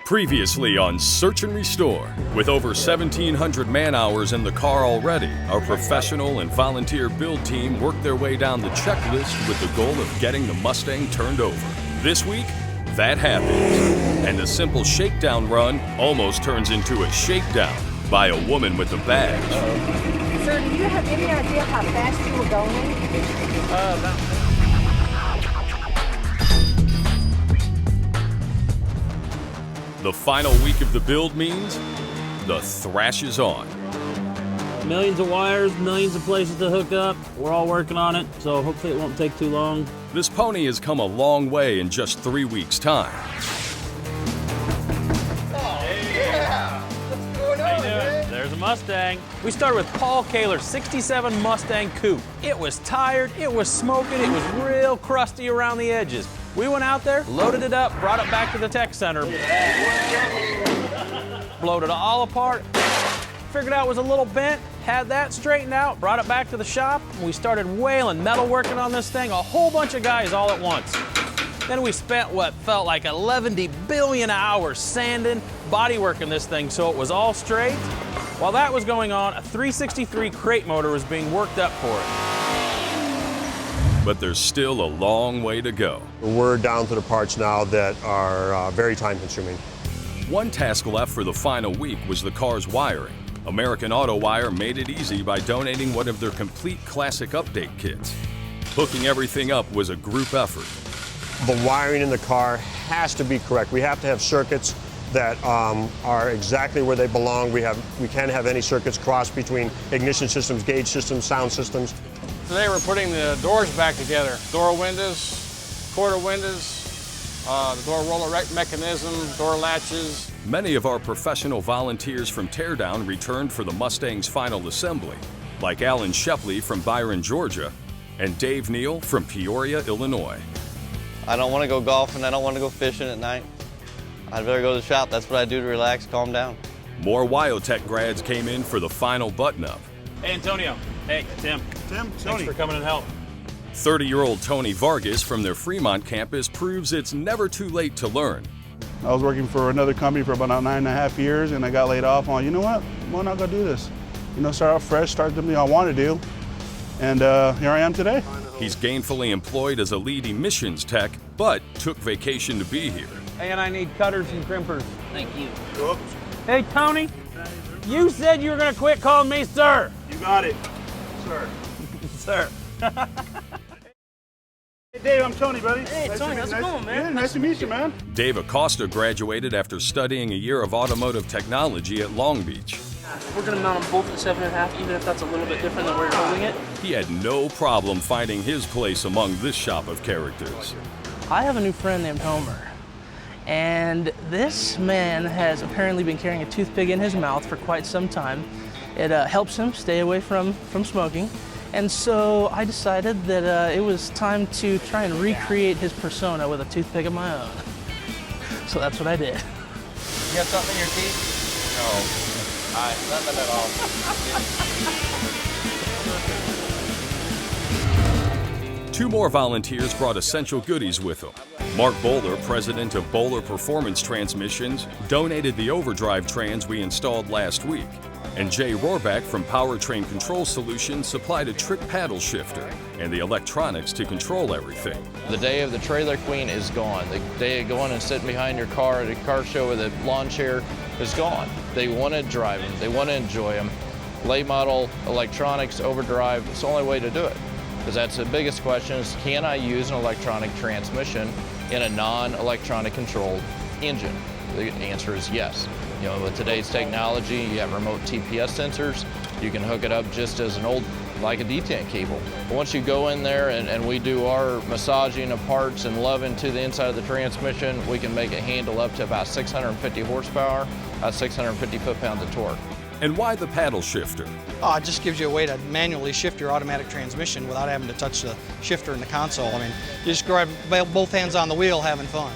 Previously on Search and Restore. With over 1,700 man-hours in the car already, our professional and volunteer build team worked their way down the checklist with the goal of getting the Mustang turned over. This week, that happens. And a simple shakedown run almost turns into a shakedown by a woman with a badge. Sir, do you have any idea how fast you were going? The final week of the build means the thrash is on. Millions of wires, millions of places to hook up. We're all working on it, so hopefully it won't take too long. This pony has come a long way in just 3 weeks' time. Oh, yeah! What's going on, man? There's a Mustang. We started with Paul Kahler's '67 Mustang Coupe. It was tired, it was smoking, it was real crusty around the edges. We went out there, loaded it up, brought it back to the tech center, blowed it all apart, figured out it was a little bent, had that straightened out, brought it back to the shop, and we started wailing, metal working on this thing, a whole bunch of guys all at once. Then we spent what felt like 11 billion hours sanding, body working this thing so it was all straight. While that was going on, a 363 crate motor was being worked up for it. But there's still a long way to go. We're down to the parts now that are very time consuming. One task left for the final week was the car's wiring. American Auto Wire made it easy by donating one of their complete classic update kits. Hooking everything up was a group effort. The wiring in the car has to be correct. We have to have circuits that are exactly where they belong. We can't have any circuits crossed between ignition systems, gauge systems, sound systems. Today we're putting the doors back together. Door windows, quarter windows, the door roller mechanism, door latches. Many of our professional volunteers from Teardown returned for the Mustang's final assembly, like Allan Shepley from Byron, Georgia, and Dave Neal from Peoria, Illinois. I don't want to go golfing, I don't want to go fishing at night. I'd better go to the shop. That's what I do to relax, calm down. More Wyotech grads came in for the final button-up. Hey, Antonio. Hey, Tim. Thanks for coming and help. 30-year-old Tony Vargas from their Fremont campus proves it's never too late to learn. I was working for another company for about 9.5 years, and I got laid off on, you know what, why not go do this? You know, start out fresh, start something I want to do, and here I am today. He's gainfully employed as a lead emissions tech, but took vacation to be here. And I need cutters and crimpers. Thank you. Oops. Hey, Tony, you said you were going to quit calling me sir. You got it, sir. Sir. Hey, Dave, I'm Tony, buddy. Hey, Tony, how's it going, man? Yeah, nice to meet you, man. Dave Acosta graduated after studying a year of automotive technology at Long Beach. We're going to mount them both at 7.5, even if that's a little bit different than where you're holding it. He had no problem finding his place among this shop of characters. I have a new friend named Homer, and this man has apparently been carrying a toothpick in his mouth for quite some time. It helps him stay away from smoking, and so I decided that it was time to try and recreate his persona with a toothpick of my own. So that's what I did. You got something in your teeth? No. Nothing at all. 2 more volunteers brought essential goodies with them. Mark Bowler, president of Bowler Performance Transmissions, donated the overdrive trans we installed last week. And Jay Rohrback from Powertrain Control Solutions supplied a trick paddle shifter and the electronics to control everything. The day of the trailer queen is gone. The day of going and sitting behind your car at a car show with a lawn chair is gone. They want to drive them. They want to enjoy them. Late model, electronics, overdrive, it's the only way to do it. Because that's the biggest question is, can I use an electronic transmission in a non-electronic controlled engine? The answer is yes. You know, with today's technology, you have remote TPS sensors. You can hook it up just as an old, like a detent cable. Once you go in there and we do our massaging of parts and loving to the inside of the transmission, we can make it handle up to about 650 horsepower, about 650 foot-pounds of torque. And why the paddle shifter? Oh, it just gives you a way to manually shift your automatic transmission without having to touch the shifter in the console. I mean, you just grab both hands on the wheel having fun.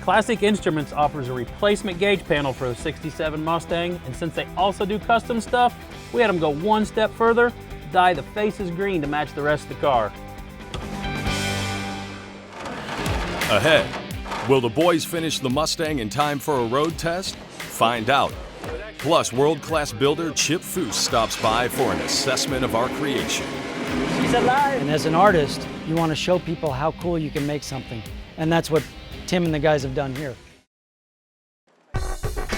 Classic Instruments offers a replacement gauge panel for a '67 Mustang, and since they also do custom stuff, we had them go one step further, dye the faces green to match the rest of the car. Ahead, Will the boys finish the Mustang in time for a road test? Find out. Plus, world-class builder Chip Foose stops by for an assessment of our creation. He's alive! And as an artist, you want to show people how cool you can make something. And that's what Tim and the guys have done here.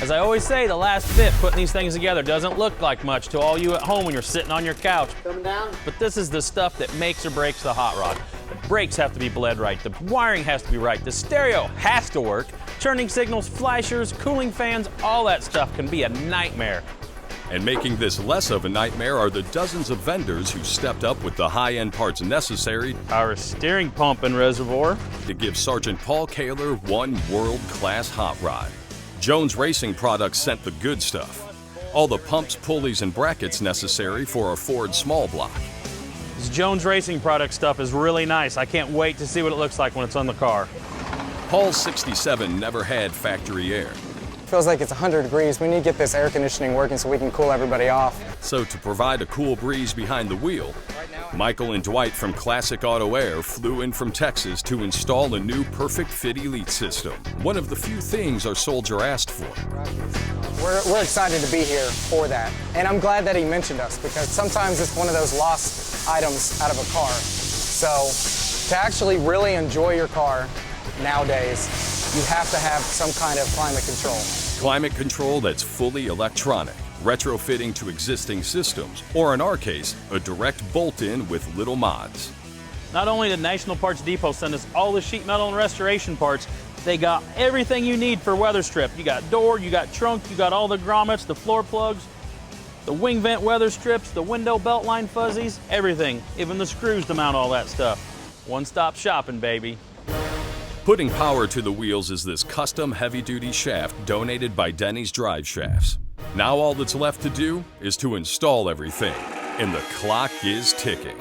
As I always say, the last bit, putting these things together, doesn't look like much to all you at home when you're sitting on your couch. Coming down? But this is the stuff that makes or breaks the hot rod. The brakes have to be bled right, the wiring has to be right, the stereo has to work, turning signals, flashers, cooling fans, all that stuff can be a nightmare. And making this less of a nightmare are the dozens of vendors who stepped up with the high-end parts necessary. Our steering pump and reservoir. To give Sergeant Paul Kahler one world-class hot rod. Jones Racing Products sent the good stuff. All the pumps, pulleys, and brackets necessary for a Ford small block. This Jones Racing Product stuff is really nice. I can't wait to see what it looks like when it's on the car. Paul's 67 never had factory air. Feels like it's 100 degrees. We need to get this air conditioning working so we can cool everybody off. So to provide a cool breeze behind the wheel, Michael and Dwight from Classic Auto Air flew in from Texas to install a new Perfect Fit Elite system. One of the few things our soldier asked for. We're excited to be here for that. And I'm glad that he mentioned us because sometimes it's one of those lost items out of a car. So to actually really enjoy your car nowadays, you have to have some kind of climate control. Climate control that's fully electronic, retrofitting to existing systems, or in our case, a direct bolt-in with little mods. Not only did National Parts Depot send us all the sheet metal and restoration parts, they got everything you need for weather strip. You got door, you got trunk, you got all the grommets, the floor plugs, the wing vent weather strips, the window belt line fuzzies, everything, even the screws to mount all that stuff. One-stop shopping, baby. Putting power to the wheels is this custom heavy-duty shaft donated by Denny's Drive Shafts. Now all that's left to do is to install everything, and the clock is ticking.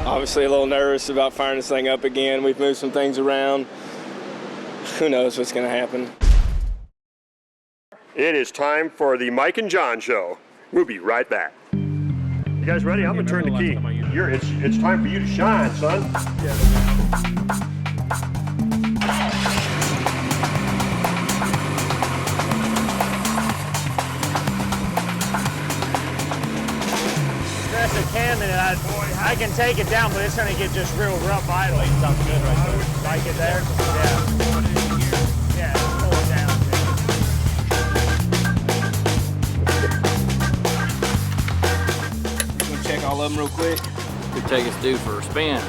Obviously a little nervous about firing this thing up again. We've moved some things around. Who knows what's going to happen. It is time for the Mike and John show. We'll be right back. You guys ready? I'm going to turn the key. It's time for you to shine, son. I can take it down, but it's going to get just real rough idling. Sounds good right there. Like it there? Yeah. Yeah, pull it down. You want to check all of them real quick? Could take us due for a spin.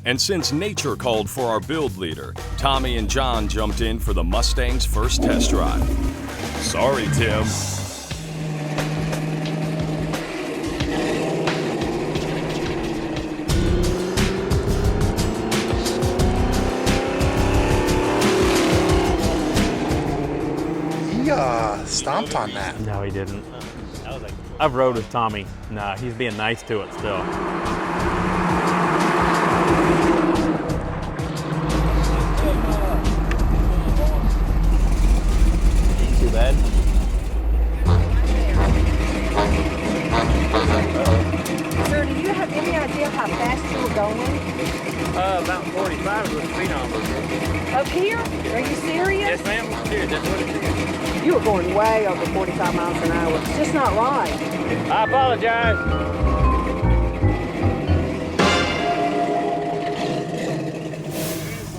And since nature called for our build leader, Tommy and John jumped in for the Mustang's first test drive. Sorry, Tim. Stomped on that. No, he didn't. I've rode with Tommy. Nah, he's being nice to it still. Ain't too bad. Sir, do you have any idea how fast you were going? About 45 is what the phenom was. Up here? Are you serious? Yes, ma'am. Serious. That's what it is. You were going way over 45 miles an hour. It's just not right. I apologize.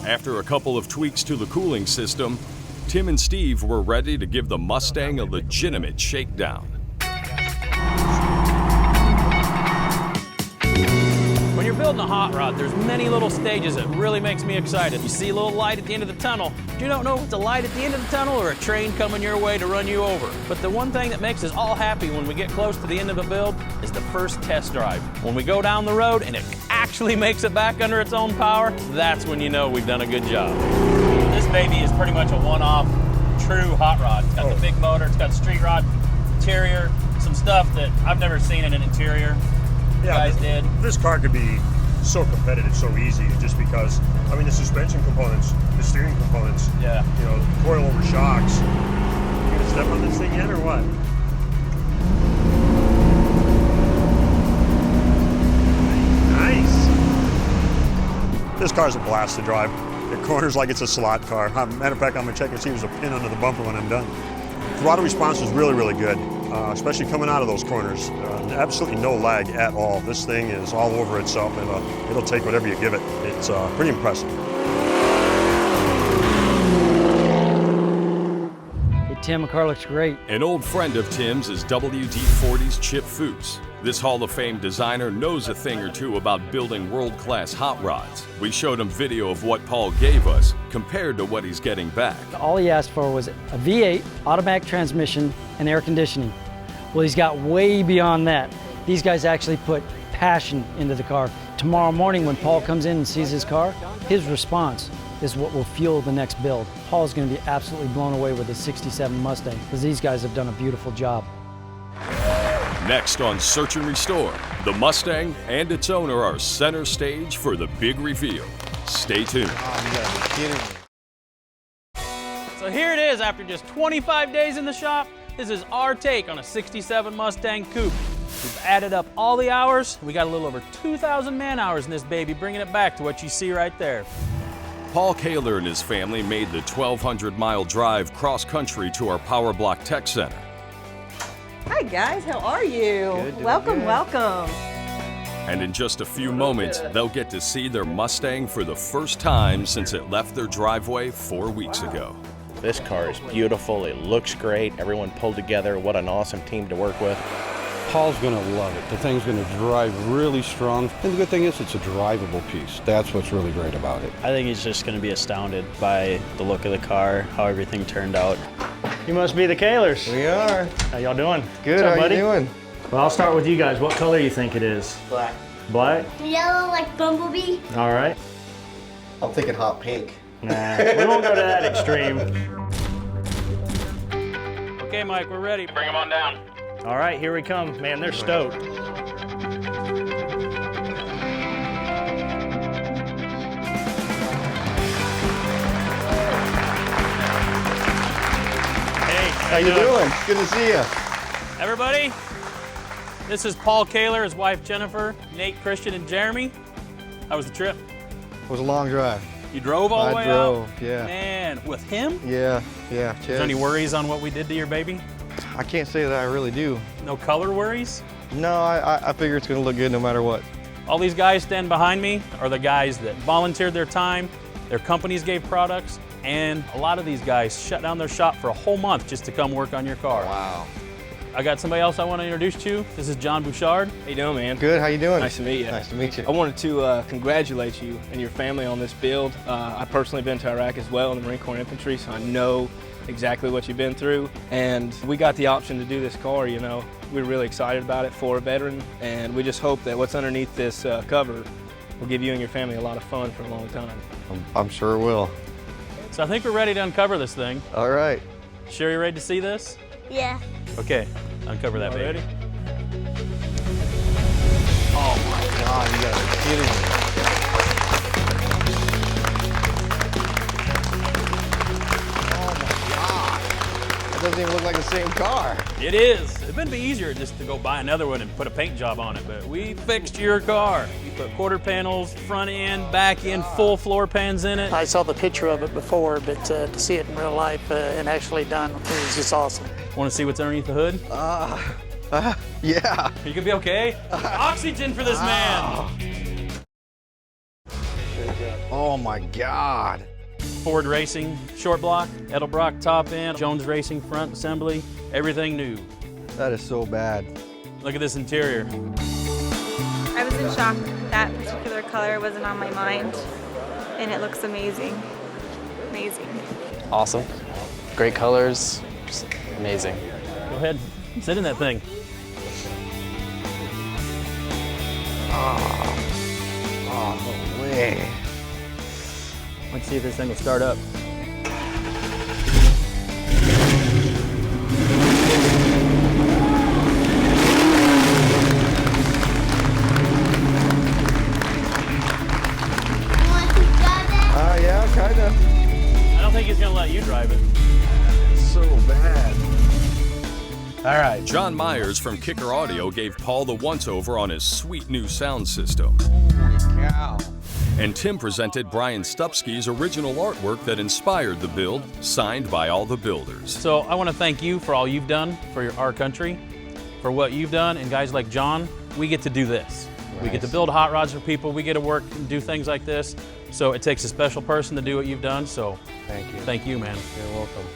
After a couple of tweaks to the cooling system, Tim and Steve were ready to give the Mustang a legitimate shakedown. When you're building a hot rod, there's many little stages that really makes me excited. You see a little light at the end of the tunnel. You don't know if it's a light at the end of the tunnel or a train coming your way to run you over. But the one thing that makes us all happy when we get close to the end of a build is the first test drive. When we go down the road and it actually makes it back under its own power, that's when you know we've done a good job. This baby is pretty much a one-off true hot rod. It's got the big motor, it's got the street rod interior, some stuff that I've never seen in an interior. You guys did. This car could be so competitive, so easy, just because, I mean, the suspension components, the steering components, you know, the coil-over shocks. You gonna step on this thing yet, or what? Nice. This car's a blast to drive. It corners like it's a slot car. Matter of fact, I'm gonna check and see if there's a pin under the bumper when I'm done. Throttle response is really, really good, especially coming out of those corners. Absolutely no lag at all. This thing is all over itself, and it'll take whatever you give it. It's pretty impressive. Hey, Tim, the car looks great. An old friend of Tim's is WD-40's Chip Foose. This Hall of Fame designer knows a thing or two about building world-class hot rods. We showed him video of what Paul gave us compared to what he's getting back. All he asked for was a V8, automatic transmission, and air conditioning. Well, he's got way beyond that. These guys actually put passion into the car. Tomorrow morning when Paul comes in and sees his car, his response is what will fuel the next build. Paul's going to be absolutely blown away with the '67 Mustang, because these guys have done a beautiful job. Next on Search and Restore, the Mustang and its owner are center stage for the big reveal. Stay tuned. So here it is after just 25 days in the shop. This is our take on a '67 Mustang Coupe. We've added up all the hours. We got a little over 2,000 man hours in this baby, bringing it back to what you see right there. Paul Kahler and his family made the 1,200-mile drive cross-country to our POWERBLOCK Tech Center. Hi guys, how are you? Welcome, welcome. And in just a few moments, they'll get to see their Mustang for the first time since it left their driveway 4 weeks ago. This car is beautiful, it looks great, everyone pulled together, what an awesome team to work with. Paul's going to love it. The thing's going to drive really strong. And the good thing is it's a drivable piece. That's what's really great about it. I think he's just going to be astounded by the look of the car, how everything turned out. You must be the Kahlers. We are. How y'all doing? Good, What's up, how buddy? you doing? Well, I'll start with you guys. What color do you think it is? Black. Black? Yellow like Bumblebee. All right. I'm thinking hot pink. Nah, we won't go to that extreme. Okay, Mike, we're ready. Bring them on down. All right, here we come. Man, they're stoked. How you doing? Good to see you. Everybody, this is Paul Kahler, his wife Jennifer, Nate, Christian, and Jeremy. How was the trip? It was a long drive. You drove all the way I drove, out? yeah. Man, with him? Yeah. Is there any worries on what we did to your baby? I can't say that I really do. No color worries? No, I figure it's going to look good no matter what. All these guys standing behind me are the guys that volunteered their time, their companies gave products, and a lot of these guys shut down their shop for a whole month just to come work on your car. Wow. I got somebody else I want to introduce to you. This is John Bouchard. How you doing, man? Good, how you doing? Nice to meet you. Nice to meet you. I wanted to congratulate you and your family on this build. I've personally been to Iraq as well in the Marine Corps Infantry, so I know exactly what you've been through. And we got the option to do this car, you know. We're really excited about it for a veteran, and we just hope that what's underneath this cover will give you and your family a lot of fun for a long time. I'm sure it will. So I think we're ready to uncover this thing. All right. Sure you ready to see this? Yeah. Okay, uncover that baby. Ready? Oh my God, you gotta be kidding me. Doesn't even look like the same car. It is. It would be easier just to go buy another one and put a paint job on it, but we fixed your car. We put quarter panels, front end, back end, full floor pans in it. I saw the picture of it before, but to see it in real life and actually done, it was just awesome. Want to see what's underneath the hood? Yeah. You gonna be okay? Oxygen for this man. Oh my God. Ford Racing short block, Edelbrock top end, Jones Racing front assembly, everything new. That is so bad. Look at this interior. I was in shock. That particular color wasn't on my mind, and it looks amazing. Amazing. Awesome. Great colors. Just amazing. Go ahead, sit in that thing. Oh, no way. Let's see if this thing will start up. Yeah, kinda. I don't think he's gonna let you drive it. So bad. All right. John Myers from Kicker Audio gave Paul the once-over on his sweet new sound system. Holy cow. And Tim presented Brian Stupsky's original artwork that inspired the build, signed by all the builders. So I want to thank you for all you've done for our country, for what you've done, and guys like John, we get to do this. We get to build hot rods for people. We get to work and do things like this. So it takes a special person to do what you've done. So thank you. Thank you, man. You're welcome.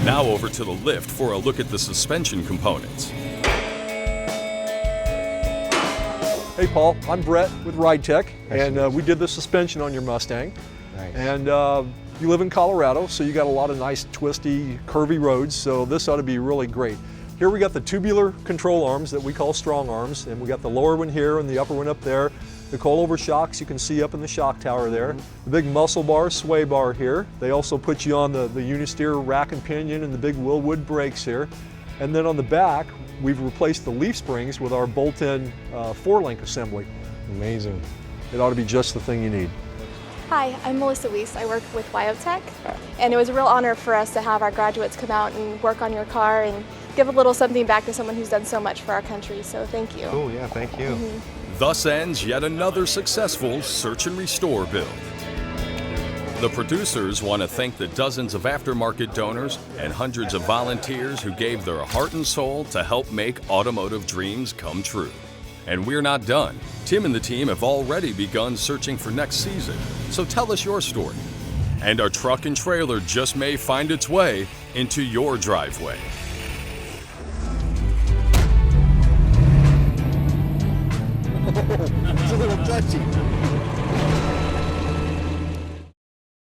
Now over to the lift for a look at the suspension components. Hey Paul, I'm Brett with RideTech, and we did the suspension on your Mustang. Nice. And you live in Colorado, so you got a lot of nice twisty, curvy roads, so this ought to be really great. Here we got the tubular control arms that we call strong arms, and we got the lower one here and the upper one up there. The coilover shocks you can see up in the shock tower there. The big muscle bar, sway bar here. They also put you on the unisteer rack and pinion and the big Willwood brakes here. And then on the back, we've replaced the leaf springs with our bolt-in 4-link assembly. Amazing. It ought to be just the thing you need. Hi, I'm Melissa Weiss. I work with Wyotech, and it was a real honor for us to have our graduates come out and work on your car and give a little something back to someone who's done so much for our country, so thank you. Oh yeah, thank you. Thus ends yet another successful search and restore build. The producers want to thank the dozens of aftermarket donors and hundreds of volunteers who gave their heart and soul to help make automotive dreams come true. And we're not done. Tim and the team have already begun searching for next season, so tell us your story. And our truck and trailer just may find its way into your driveway. It's a little touchy.